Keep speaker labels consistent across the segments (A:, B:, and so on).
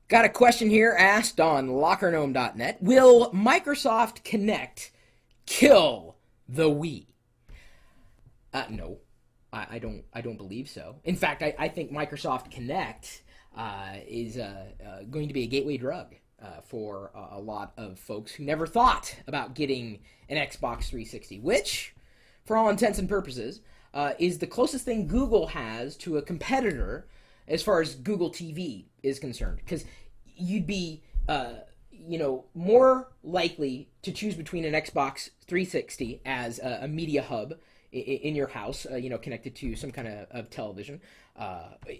A: Got a question here asked on lockergnome.net. Will Microsoft Kinect kill the Wii? No, I don't believe so. In fact, I think Microsoft Kinect is going to be a gateway drug for a lot of folks who never thought about getting an Xbox 360, which, for all intents and purposes, is the closest thing Google has to a competitor as far as Google TV is concerned, because you'd be, more likely to choose between an Xbox 360 as a media hub in your house, connected to some kind of television.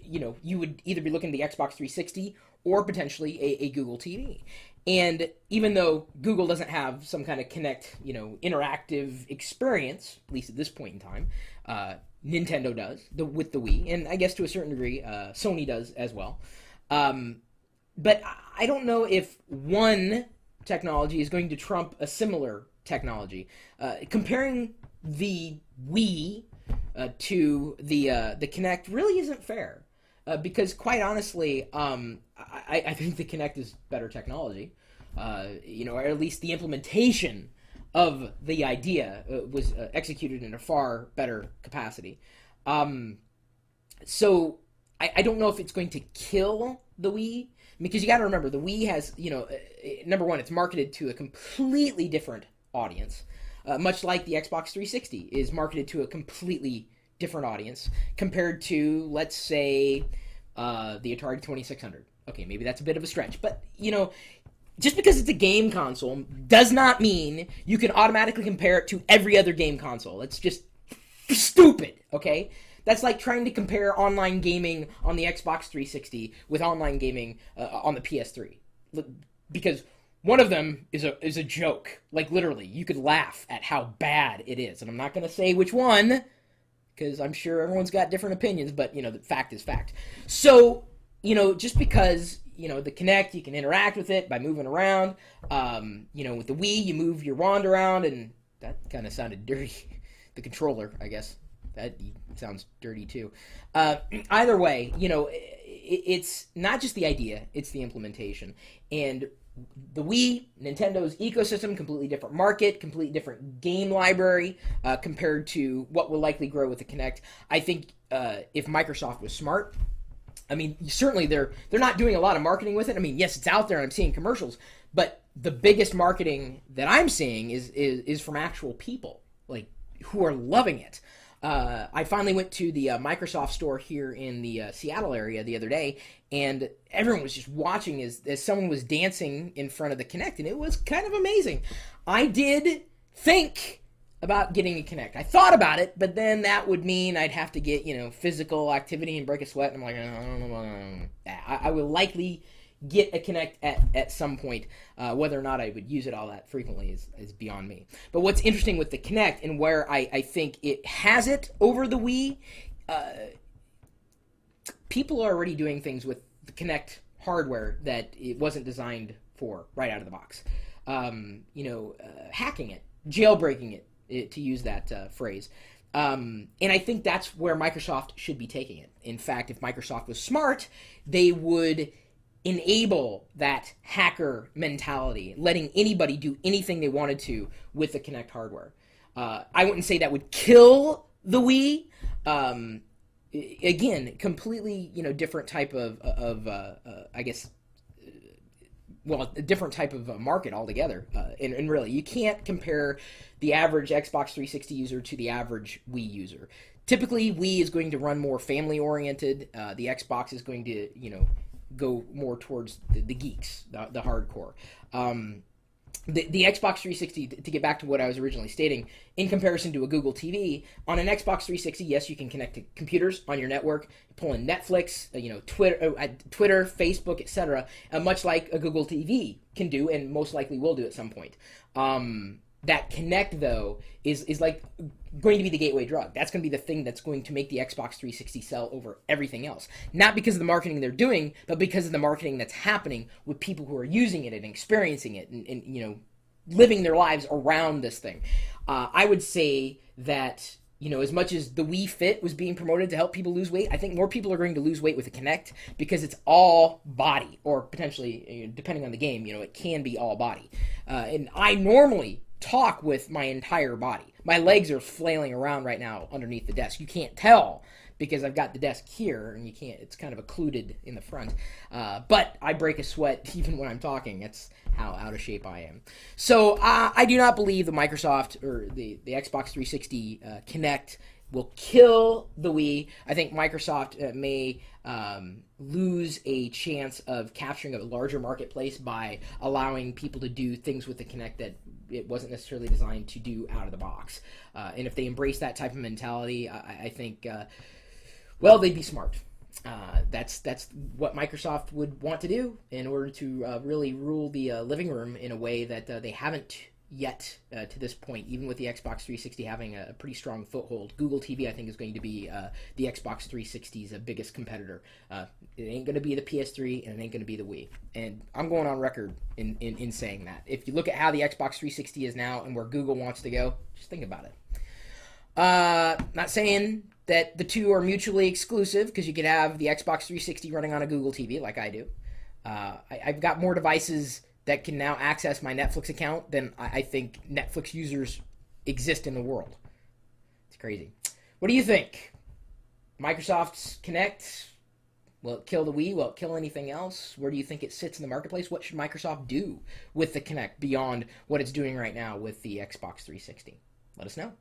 A: You would either be looking at the Xbox 360 or potentially a Google TV. And even though Google doesn't have some kind of Kinect, interactive experience, at least at this point in time, Nintendo does with the Wii, and I guess to a certain degree, Sony does as well. But I don't know if one technology is going to trump a similar technology. Comparing the Wii to the Kinect really isn't fair, because quite honestly, I think the Kinect is better technology. Or at least the implementation of the idea was executed in a far better capacity. So I don't know if it's going to kill the Wii, because you got to remember, the Wii has, number one, it's marketed to a completely different audience, much like the Xbox 360 is marketed to a completely different audience compared to, let's say, the Atari 2600. Okay, maybe that's a bit of a stretch, but, just because it's a game console does not mean you can automatically compare it to every other game console. It's just stupid, okay? That's like trying to compare online gaming on the Xbox 360 with online gaming on the PS3. Because one of them is a joke. Like, literally, you could laugh at how bad it is. And I'm not going to say which one, because I'm sure everyone's got different opinions, but, the fact is fact. So, just because the Kinect, you can interact with it by moving around. With the Wii, you move your wand around, and that kind of sounded dirty. The controller, I guess. That sounds dirty, too. Either way, it's not just the idea, it's the implementation. And the Wii, Nintendo's ecosystem, completely different market, completely different game library compared to what will likely grow with the Kinect. I think if Microsoft was smart, certainly they're not doing a lot of marketing with it. Yes, it's out there and I'm seeing commercials, but the biggest marketing that I'm seeing is from actual people, like, who are loving it. I finally went to the Microsoft store here in the Seattle area the other day, and everyone was just watching as someone was dancing in front of the Kinect, and it was kind of amazing. I did think about getting a Kinect. I thought about it, but then that would mean I'd have to get, physical activity and break a sweat, and I'm like, I don't know. I will likely get a Kinect at some point. Whether or not I would use it all that frequently is beyond me. But what's interesting with the Kinect, and where I think it has it over the Wii, people are already doing things with the Kinect hardware that it wasn't designed for right out of the box. Hacking it, jailbreaking it, to use that phrase. And I think that's where Microsoft should be taking it. In fact, if Microsoft was smart, they would enable that hacker mentality, letting anybody do anything they wanted to with the Kinect hardware. I wouldn't say that would kill the Wii. Again, completely, different type of I guess, a different type of market altogether. And really, you can't compare the average Xbox 360 user to the average Wii user. Typically, Wii is going to run more family-oriented. The Xbox is going to, go more towards the geeks, the hardcore. The Xbox 360, to get back to what I was originally stating, in comparison to a Google TV, on an Xbox 360, yes, you can connect to computers on your network, pull in Netflix, Twitter, Facebook, etc., much like a Google TV can do, and most likely will do at some point. That Kinect, though, is like going to be the gateway drug. That's going to be the thing that's going to make the Xbox 360 sell over everything else. Not because of the marketing they're doing, but because of the marketing that's happening with people who are using it and experiencing it and living their lives around this thing. I would say that You know, as much as the Wii Fit was being promoted to help people lose weight, I think more people are going to lose weight with the Kinect because it's all body, or potentially, depending on the game, you know, it can be all body. And I normally talk with my entire body. My legs are flailing around right now underneath the desk. You can't tell because I've got the desk here, and you can't. It's kind of occluded in the front. But I break a sweat even when I'm talking. That's how out of shape I am. So I do not believe the Microsoft or the Xbox 360 Kinect will kill the Wii. I think Microsoft may lose a chance of capturing a larger marketplace by allowing people to do things with the Kinect that it wasn't necessarily designed to do out of the box. And if they embrace that type of mentality, I think, well, they'd be smart. That's what Microsoft would want to do in order to really rule the living room in a way that they haven't yet to this point, even with the Xbox 360 having a pretty strong foothold. Google TV, I think, is going to be the Xbox 360's biggest competitor. It ain't going to be the PS3, and it ain't going to be the Wii. And I'm going on record in saying that. If you look at how the Xbox 360 is now and where Google wants to go, just think about it. Not saying that the two are mutually exclusive, because you could have the Xbox 360 running on a Google TV like I do. I've got more devices that can now access my Netflix account than I think Netflix users exist in the world. It's crazy. What do you think? Microsoft's Kinect, will it kill the Wii? Will it kill anything else? Where do you think it sits in the marketplace? What should Microsoft do with the Kinect beyond what it's doing right now with the Xbox 360? Let us know.